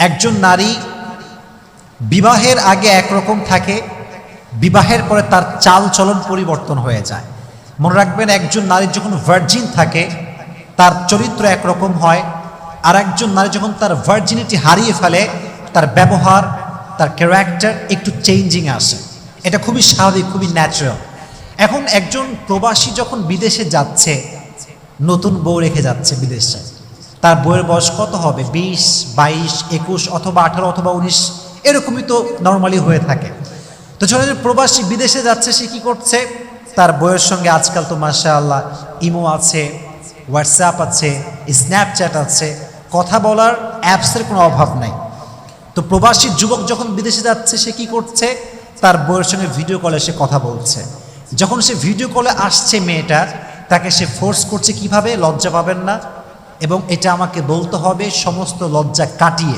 একজন নারী বিবাহের আগে একরকম থাকে, বিবাহের পরে তার চাল চলন পরিবর্তন হয়ে যায়। মনে রাখবেন, একজন নারী যখন ভার্জিন থাকে তার চরিত্র একরকম হয়, আর একজন নারী যখন তার ভার্জিনিটি হারিয়ে ফেলে তার ব্যবহার, তার ক্যারেক্টার একটু চেঞ্জিং আসে। এটা খুবই স্বাভাবিক, খুবই ন্যাচারাল। এখন একজন প্রবাসী যখন বিদেশে যাচ্ছে, নতুন বউ রেখে যাচ্ছে বিদেশে, তার বউয়ের বয়স কত হবে? 20, 22, 21 অথবা 18 অথবা 19, এরকমই তো নর্মালি হয়ে থাকে। তো যখন প্রবাসী বিদেশে যাচ্ছে, সে কি করছে? তার বউয়ের সঙ্গে আজকাল তো মাশাআল্লাহ ইমো আছে, হোয়াটসঅ্যাপ আছে, স্ন্যাপচ্যাট আছে, কথা বলার অ্যাপসের কোনো অভাব নাই। তো প্রবাসী যুবক যখন বিদেশে যাচ্ছে, সে কি করছে? তার বউয়ের সঙ্গে ভিডিও কলে সে কথা বলছে। যখন সে ভিডিও কলে আসছে মেয়েটা, তাকে সে ফোর্স করছে কিভাবে? লজ্জা পাবেন না, এবং এটা আমাকে বলতে হবে সমস্ত লজ্জা কাটিয়ে।